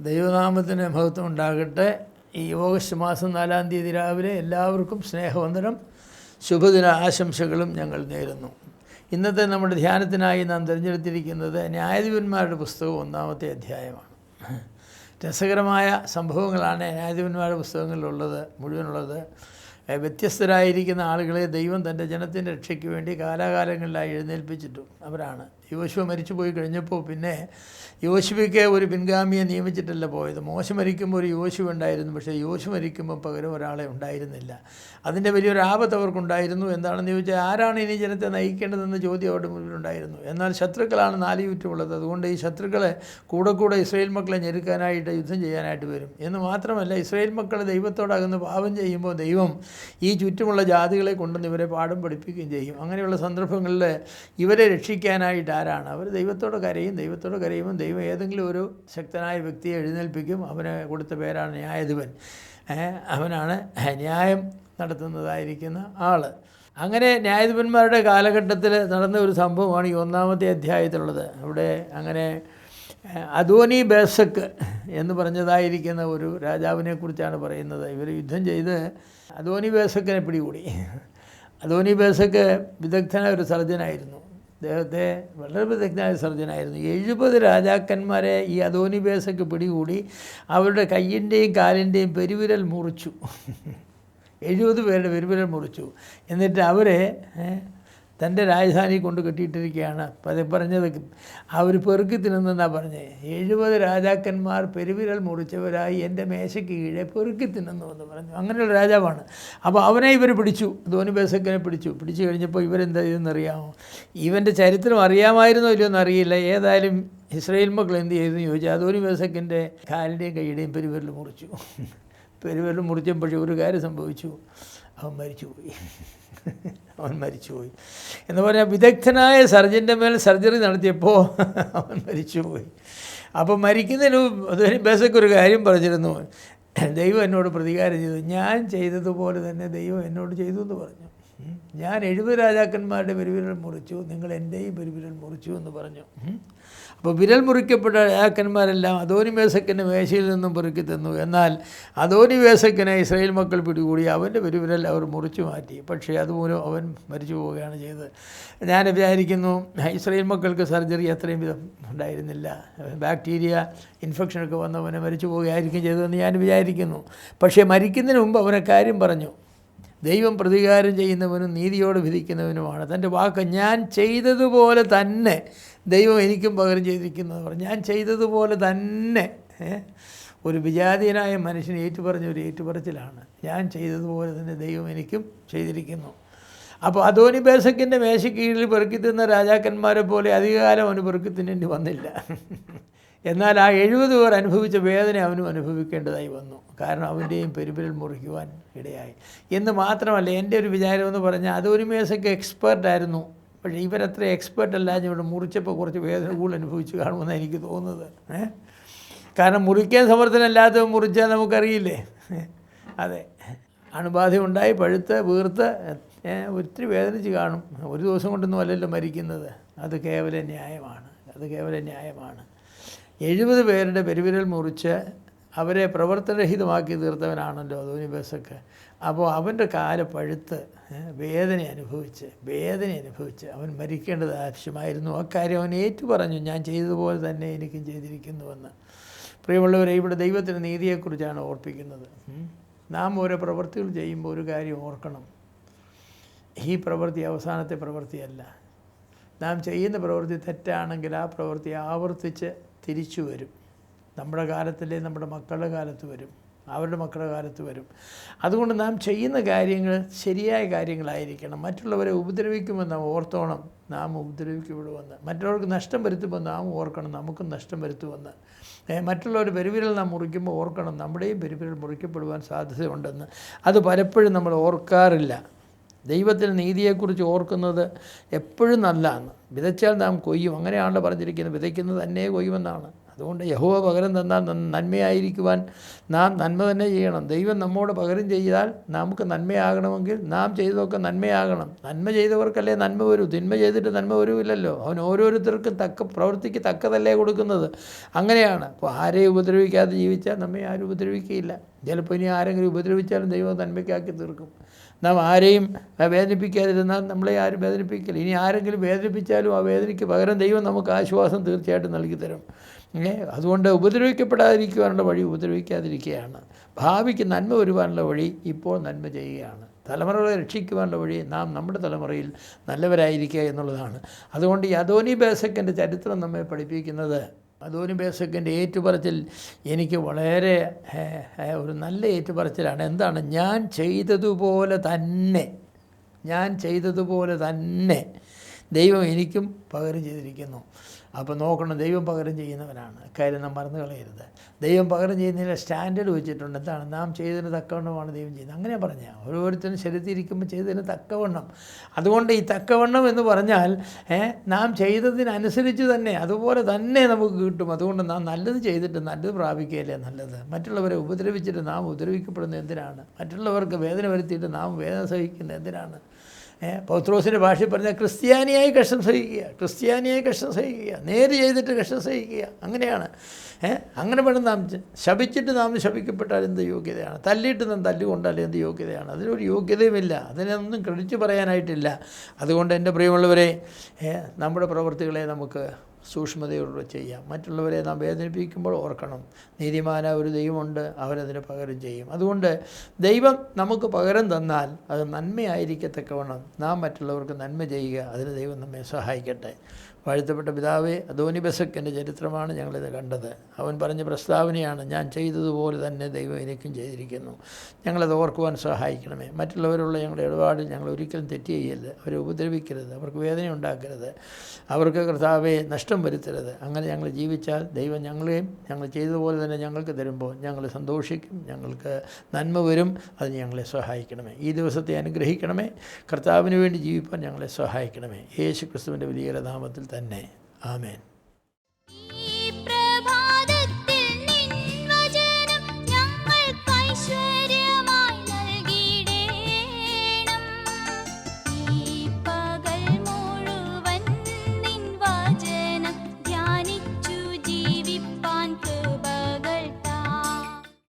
ദൈവനാമത്തിന് മഹത്വം ഉണ്ടാകട്ടെ. ഈ ഓഗസ്റ്റ് മാസം 4-ാം തീയതി രാവിലെ എല്ലാവർക്കും സ്നേഹവന്ദനം, ശുഭദിന ആശംസകളും ഞങ്ങൾ നേരുന്നു. ഇന്നത്തെ നമ്മുടെ ധ്യാനത്തിനായി നാം തിരഞ്ഞെടുത്തിരിക്കുന്നത് ന്യായാധിപന്മാരുടെ പുസ്തകം 1-ാമത്തെ അധ്യായമാണ്. രസകരമായ സംഭവങ്ങളാണ് ന്യായാധിപന്മാരുടെ പുസ്തകങ്ങളിലുള്ളത്, മുഴുവനുള്ളത്. വ്യത്യസ്തരായിരിക്കുന്ന ആളുകളെ ദൈവം തൻ്റെ ജനത്തിൻ്റെ രക്ഷയ്ക്ക് വേണ്ടി കാലാകാലങ്ങളിലായി എഴുന്നേൽപ്പിച്ചിട്ടും അവരാണ്. യോശുവ മരിച്ചു പോയി കഴിഞ്ഞപ്പോൾ പിന്നെ യോശുവയ്ക്ക് ഒരു പിൻഗാമിയെ നിയമിച്ചിട്ടല്ല പോയത്. മോശ മരിക്കുമ്പോൾ ഒരു യോശുവ ഉണ്ടായിരുന്നു, പക്ഷേ യോശു മരിക്കുമ്പോൾ പകരം ഒരാളെ ഉണ്ടായിരുന്നില്ല. അതിൻ്റെ വലിയൊരു ആപത്ത് അവർക്കുണ്ടായിരുന്നു. എന്താണെന്ന് ചോദിച്ചാൽ, ആരാണ് ഇനി ജനത്തെ നയിക്കേണ്ടതെന്ന ചോദ്യം അവരുടെ മുന്നിലുണ്ടായിരുന്നു. എന്നാൽ ശത്രുക്കളാണ് 4 ചുറ്റുമുള്ളത്. അതുകൊണ്ട് ഈ ശത്രുക്കളെ കൂടെ ഇസ്രായേൽ മക്കളെ ഞെരുക്കാനായിട്ട് യുദ്ധം ചെയ്യാനായിട്ട് വരും. എന്ന് മാത്രമല്ല, ഇസ്രായേൽ മക്കൾ ദൈവത്തോടകന്ന് പാപം ചെയ്യുമ്പോൾ ദൈവം ഈ ചുറ്റുമുള്ള ജാതികളെ കൊണ്ടുവന്ന് ഇവരെ പാഠം പഠിപ്പിക്കുകയും ചെയ്യും. അങ്ങനെയുള്ള സന്ദർഭങ്ങളിൽ ഇവരെ രക്ഷിക്കാനായിട്ട് ആരാണ്? അവർ ദൈവത്തോട് കരയുമ്പോൾ ദൈവം ഏതെങ്കിലും ഒരു ശക്തനായ വ്യക്തിയെ എഴുന്നേൽപ്പിക്കും. അവന് കൊടുത്ത പേരാണ് ന്യായാധിപൻ. അവനാണ് ന്യായം നടത്തുന്നതായിരിക്കുന്ന ആൾ. അങ്ങനെ ന്യായാധിപന്മാരുടെ കാലഘട്ടത്തിൽ നടന്ന ഒരു സംഭവമാണ് ഈ 1-ാമത്തെ അധ്യായത്തിലുള്ളത്. അവിടെ അങ്ങനെ അദോനി ബേസക്ക് എന്ന് പറഞ്ഞതായിരിക്കുന്ന ഒരു രാജാവിനെ കുറിച്ചാണ് പറയുന്നത്. ഇവർ യുദ്ധം ചെയ്ത് അദോനി ബേസക്കിനെ പിടികൂടി. അദോനി ബേസക്ക് വിദഗ്ധനായ ഒരു സർജനായിരുന്നു. അദ്ദേഹത്തെ വളരെ വിദഗ്ധനായ സർജനായിരുന്നു. 70 രാജാക്കന്മാരെ ഈ അദോനി ബേസക്ക് പിടികൂടി അവരുടെ കയ്യിൻ്റെയും കാലിൻ്റെയും പെരുവിരൽ മുറിച്ചു. 70 പേരുടെ പെരുവിരൽ മുറിച്ചു. എന്നിട്ട് അവരെ തൻ്റെ രാജധാനി കൊണ്ട് കെട്ടിയിട്ടിരിക്കുകയാണ്. പറഞ്ഞത് അവർ പെറുക്കി തിന്നുന്നെന്നാണ് പറഞ്ഞത്. 70 രാജാക്കന്മാർ പെരുവിരൽ മുറിച്ചവരായി എൻ്റെ മേശയ്ക്ക് കീഴെ പെറുക്കി തിന്നുന്നു എന്ന് പറഞ്ഞു. അങ്ങനെയുള്ള രാജാവാണ്. അപ്പോൾ അവനെ ഇവർ പിടിച്ചു, അദോനി ബേസക്കിനെ പിടിച്ചു കഴിഞ്ഞപ്പോൾ ഇവരെന്താ ചെയ്തെന്നറിയാമോ? ഇവൻ്റെ ചരിത്രം അറിയാമായിരുന്നോ ഇല്ലയോ എന്നറിയില്ല. ഏതായാലും ഇസ്രായേൽ മക്കൾ എന്ത് ചെയ്തെന്ന് ചോദിച്ചാൽ, അദോനി ബേസക്കിൻ്റെ കാലിൻ്റെയും കൈയുടെയും പെരുവിരൽ മുറിച്ചു. പെരുവിരൽ മുറിച്ചപ്പോൾ ഒരു കാര്യം സംഭവിച്ചു, അവൻ മരിച്ചുപോയി എന്ന് പറഞ്ഞാൽ, വിദഗ്ധനായ സർജൻ്റെ മേൽ സർജറി നടത്തിയപ്പോൾ അവൻ മരിച്ചുപോയി. അപ്പോൾ മരിക്കുന്നതിന് അദോനി ബേസക്ക് ഒരു കാര്യം പറഞ്ഞിരുന്നു, ദൈവം എന്നോട് പ്രതികാരം ചെയ്തു, ഞാൻ ചെയ്തതുപോലെ തന്നെ ദൈവം എന്നോട് ചെയ്തു എന്ന് പറഞ്ഞു. ഞാൻ 70 രാജാക്കന്മാരുടെ പെരുവിരൽ മുറിച്ചു, നിങ്ങൾ എൻ്റെയും പെരുവിരൽ മുറിച്ചു എന്ന് പറഞ്ഞു. അപ്പോൾ വിരൽ മുറിക്കപ്പെട്ട രാജാക്കന്മാരെല്ലാം അദോനി ബേസക്കിൻ്റെ മേശയിൽ നിന്നും പെറുക്കി തന്നു. എന്നാൽ അദോനി ബേസക്കിനെ ഇസ്രായേൽ മക്കൾ പിടികൂടി അവൻ്റെ പെരുവിരൽ അവർ മുറിച്ചു മാറ്റി. പക്ഷേ അതുമൂലം അവൻ മരിച്ചു പോവുകയാണ് ചെയ്തത്. ഞാൻ വിചാരിക്കുന്നു, ഇസ്രായേൽ മക്കൾക്ക് സർജറി അത്രയും വിധം ഉണ്ടായിരുന്നില്ല. ബാക്ടീരിയ ഇൻഫെക്ഷനൊക്കെ വന്നവനെ മരിച്ചു പോവുകയായിരിക്കും ചെയ്തതെന്ന് ഞാൻ വിചാരിക്കുന്നു. പക്ഷേ മരിക്കുന്നതിന് മുമ്പ് അവനെ കാര്യം പറഞ്ഞു, ദൈവം പ്രതികാരം ചെയ്യുന്നവനും നീതിയോട് വിധിക്കുന്നവനുമാണ്. തൻ്റെ വാക്ക് ഞാൻ ചെയ്തതുപോലെ തന്നെ ദൈവം എനിക്കും പകരം ചെയ്തിരിക്കുന്നത് പറഞ്ഞു. ഞാൻ ചെയ്തതുപോലെ തന്നെ ഒരു വിജാതീയനായ മനുഷ്യനെ ഏറ്റുപറഞ്ഞ ഒരു ഏറ്റുപറച്ചിലാണ്. ഞാൻ ചെയ്തതുപോലെ തന്നെ ദൈവം എനിക്കും ചെയ്തിരിക്കുന്നു. അപ്പോൾ അദോനി ബേസക്കിൻ്റെ മേശയ്ക്ക് കീഴിൽ പെറുക്കി തിന്ന രാജാക്കന്മാരെ പോലെ അധികകാലം അവന് പെറുക്കി തിന്നേണ്ടി വന്നില്ല. എന്നാൽ ആ 70 പേർ അനുഭവിച്ച വേദന അവനും അനുഭവിക്കേണ്ടതായി വന്നു. കാരണം അവൻ്റെയും പെരുവിരൽ മുറിക്കുവാൻ ഇടയായി. എന്ന് മാത്രമല്ല, എൻ്റെ ഒരു വിചാരം എന്ന് പറഞ്ഞാൽ, അദോനി ബേസക്ക് എക്സ്പേർട്ടായിരുന്നു. പക്ഷേ ഇവരത്ര എക്സ്പേർട്ട് അല്ല. ഇവിടെ മുറിച്ചപ്പോൾ കുറച്ച് വേദന കൂടുതൽ അനുഭവിച്ച് കാണുമെന്നാണ് എനിക്ക് തോന്നുന്നത്. കാരണം മുറിക്കാൻ സമർത്ഥനല്ലാത്തവൻ മുറിച്ചാൽ നമുക്കറിയില്ലേ. അതെ, അണുബാധ ഉണ്ടായി പഴുത്ത് വീർത്ത് ഒത്തിരി വേദനിച്ച് കാണും. ഒരു ദിവസം കൊണ്ടൊന്നും അല്ലല്ലോ മരിക്കുന്നത്. അത് കേവല ന്യായമാണ്. 70 പേരുടെ പെരുവിരൽ മുറിച്ച് അവരെ പ്രവർത്തനരഹിതമാക്കി തീർത്തവനാണല്ലോ അദോനി ബേസക്ക്. അപ്പോൾ അവൻ്റെ കാല് പഴുത്ത് വേദന അനുഭവിച്ച് അവൻ മരിക്കേണ്ടത് ആവശ്യമായിരുന്നു. അക്കാര്യം അവൻ ഏറ്റുപറഞ്ഞു, ഞാൻ ചെയ്തതുപോലെ തന്നെ എനിക്കും ചെയ്തിരിക്കുന്നുവെന്ന്. പ്രിയമുള്ളവരെ, ഇവിടെ ദൈവത്തിൻ്റെ നീതിയെക്കുറിച്ചാണ് ഓർപ്പിക്കുന്നത്. നാം ഓരോ പ്രവൃത്തികൾ ചെയ്യുമ്പോൾ ഒരു കാര്യം ഓർക്കണം, ഈ പ്രവൃത്തി അവസാനത്തെ പ്രവൃത്തിയല്ല. നാം ചെയ്യുന്ന പ്രവൃത്തി തെറ്റാണെങ്കിൽ ആ പ്രവൃത്തി ആവർത്തിച്ച് തിരിച്ചു വരും. നമ്മുടെ കാലത്തിലെ നമ്മുടെ മക്കളുടെ കാലത്ത് വരും, അവരുടെ മക്കളുടെ കാലത്ത് വരും. അതുകൊണ്ട് നാം ചെയ്യുന്ന കാര്യങ്ങൾ ശരിയായ കാര്യങ്ങളായിരിക്കണം. മറ്റുള്ളവരെ ഉപദ്രവിക്കുമ്പോൾ നാം ഓർത്തോണം, നാം ഉപദ്രവിക്കപ്പെടുമെന്ന്. മറ്റുള്ളവർക്ക് നഷ്ടം വരുത്തുമ്പോൾ നാം ഓർക്കണം, നമുക്കും നഷ്ടം വരുത്തുമെന്ന്. മറ്റുള്ളവരുടെ പെരുവിരൽ നാം മുറിക്കുമ്പോൾ ഓർക്കണം, നമ്മുടെയും പെരുവിരൽ മുറിക്കപ്പെടുവാൻ സാധ്യതയുണ്ടെന്ന്. അത് പലപ്പോഴും നമ്മൾ ഓർക്കാറില്ല. ദൈവത്തിൻ്റെ നീതിയെക്കുറിച്ച് ഓർക്കുന്നത് എപ്പോഴും നല്ലതാണ്. വിതച്ചാൽ നാം കൊയ്യും, അങ്ങനെയാണല്ലോ പറഞ്ഞിരിക്കുന്നത്. വിതയ്ക്കുന്നത് തന്നെ കൊയ്യുമെന്നാണ്. അതുകൊണ്ട് യഹോവ പകരം തന്നാൽ നന്മയായിരിക്കുവാൻ നാം നന്മ തന്നെ ചെയ്യണം. ദൈവം നമ്മോട് പകരം ചെയ്താൽ നമുക്ക് നന്മയാകണമെങ്കിൽ നാം ചെയ്തതൊക്കെ നന്മയാകണം. നന്മ ചെയ്തവർക്കല്ലേ നന്മ വരൂ, തിന്മ ചെയ്തിട്ട് നന്മ വരുമില്ലല്ലോ. അവൻ ഓരോരുത്തർക്കും പ്രവൃത്തിക്ക് തക്കതല്ലേ കൊടുക്കുന്നത്. അങ്ങനെയാണ്. അപ്പോൾ ആരെയും ഉപദ്രവിക്കാതെ ജീവിച്ചാൽ നമ്മെ ആരും ഉപദ്രവിക്കുകയില്ല. ചിലപ്പോൾ ഇനി ആരെങ്കിലും ഉപദ്രവിച്ചാലും ദൈവം നന്മയ്ക്കാക്കി തീർക്കും. നാം ആരെയും വേദനിപ്പിക്കാതിരുന്നാൽ നമ്മളെ ആരും വേദനിപ്പിക്കില്ല. ഇനി ആരെങ്കിലും വേദനിപ്പിച്ചാലും ആ വേദനയ്ക്ക് പകരം ദൈവം നമുക്ക് ആശ്വാസം തീർച്ചയായിട്ടും നൽകി തരും. അതുകൊണ്ട് ഉപദ്രവിക്കപ്പെടാതിരിക്കുവാനുള്ള വഴി ഉപദ്രവിക്കാതിരിക്കുകയാണ്. ഭാവിക്ക് നന്മ വരുവാനുള്ള വഴി ഇപ്പോൾ നന്മ ചെയ്യുകയാണ്. തലമുറകളെ രക്ഷിക്കുവാനുള്ള വഴി നാം നമ്മുടെ തലമുറയിൽ നല്ലവരായിരിക്കുക എന്നുള്ളതാണ്. അതുകൊണ്ട് ഈ അദോനി ബേസക്കിൻ്റെ ചരിത്രം നമ്മെ പഠിപ്പിക്കുന്നത്, അദോനി ബേസക്കിൻ്റെ ഏറ്റുപറച്ചിൽ എനിക്ക് വളരെ ഒരു നല്ല ഏറ്റുപറച്ചിലാണ്. എന്താണ്? ഞാൻ ചെയ്തതുപോലെ തന്നെ ദൈവം എനിക്കും പകരം ചെയ്തിരിക്കുന്നു. അപ്പോൾ നോക്കണം, ദൈവം പകരം ചെയ്യുന്നവനാണ്. കാര്യം നാം മറന്നു കളയരുത്. ദൈവം പകരം ചെയ്യുന്നതിന് സ്റ്റാൻഡേർഡ് വെച്ചിട്ടുണ്ട്. എന്താണ്? നാം ചെയ്തതിന് തക്കവണ്ണമാണ് ദൈവം ചെയ്യുന്നത്. അങ്ങനെ പറഞ്ഞാൽ ഓരോരുത്തരും ശരീരത്തിരിക്കുമ്പോൾ ചെയ്തതിന് തക്കവണ്ണം. അതുകൊണ്ട് ഈ തക്കവണ്ണം എന്ന് പറഞ്ഞാൽ നാം ചെയ്തതിനനുസരിച്ച് തന്നെ അതുപോലെ തന്നെ നമുക്ക് കിട്ടും. അതുകൊണ്ട് നാം നല്ലത് ചെയ്തിട്ട് നല്ലത് പ്രാപിക്കുകയല്ലേ നല്ലത്. മറ്റുള്ളവരെ ഉപദ്രവിച്ചിട്ട് നാം ഉപദ്രവിക്കപ്പെടുന്നത് എന്തിനാണ്? മറ്റുള്ളവർക്ക് വേദന വരുത്തിയിട്ട് നാം വേദന സഹിക്കുന്നത് എന്തിനാണ്? പൗത്രോസിൻ്റെ ഭാഷയിൽ പറഞ്ഞാൽ ക്രിസ്ത്യാനിയായി കഷ്ടം സഹിക്കുക, നേര് ചെയ്തിട്ട് കഷ്ടം സഹിക്കുക. അങ്ങനെയാണ്. അങ്ങനെ വേണം നാം. ശപിച്ചിട്ട് നാം ശപിക്കപ്പെട്ടാൽ എന്ത് യോഗ്യതയാണ്? തല്ലിയിട്ട് നാം തല്ലുകൊണ്ടാൽ എന്ത് യോഗ്യതയാണ്? അതിനൊരു യോഗ്യതയുമില്ല. അതിനൊന്നും ക്രെഡിറ്റ് പറയാനായിട്ടില്ല. അതുകൊണ്ട് എൻ്റെ പ്രിയമുള്ളവരെ, നമ്മുടെ പ്രവൃത്തികളെ നമുക്ക് സൂക്ഷ്മതയോടെ ചെയ്യാം. മറ്റുള്ളവരെ നാം വേദനിപ്പിക്കുമ്പോൾ ഓർക്കണം, നീതിമാനായ ഒരു ദൈവമുണ്ട്, അവരതിന് പകരം ചെയ്യും. അതുകൊണ്ട് ദൈവം നമുക്ക് പകരം തന്നാൽ അത് നന്മയായിരിക്കത്തക്കവണ്ണം നാം മറ്റുള്ളവർക്ക് നന്മ ചെയ്യുക. അതിന് ദൈവം നമ്മെ സഹായിക്കട്ടെ. വാഴ്ത്തപ്പെട്ട പിതാവേ, അദോനി ബേസക്കിൻ്റെ ചരിത്രമാണ് ഞങ്ങളിത് കണ്ടത്. അവൻ പറഞ്ഞ പ്രസ്താവനയാണ്, ഞാൻ ചെയ്തതുപോലെ തന്നെ ദൈവം എനിക്കും ചെയ്തിരിക്കുന്നു. ഞങ്ങളത് ഓർക്കുവാൻ സഹായിക്കണമേ. മറ്റുള്ളവരുള്ള ഞങ്ങളുടെ ഇടപാടിൽ ഞങ്ങൾ ഒരിക്കലും തെറ്റ് ചെയ്യരുത്. അവരെ ഉപദ്രവിക്കരുത്, അവർക്ക് വേദന ഉണ്ടാക്കരുത്, അവർക്ക് കർത്താവെ നഷ്ടം വരുത്തരുത്. അങ്ങനെ ഞങ്ങൾ ജീവിച്ചാൽ ദൈവം ഞങ്ങളെയും ഞങ്ങൾ ചെയ്തതുപോലെ തന്നെ ഞങ്ങൾക്ക് തരുമ്പോൾ ഞങ്ങൾ സന്തോഷിക്കും, ഞങ്ങൾക്ക് നന്മ വരും. അതിന് ഞങ്ങളെ സഹായിക്കണമേ. ഈ ദിവസത്തെ അനുഗ്രഹിക്കണമേ. കർത്താവിന് വേണ്ടി ജീവിപ്പാൻ ഞങ്ങളെ സഹായിക്കണമേ. യേശു ക്രിസ്തുവിൻ്റെ വലിയ നാമത്തിൽ തന്നെ. ആമേൻ.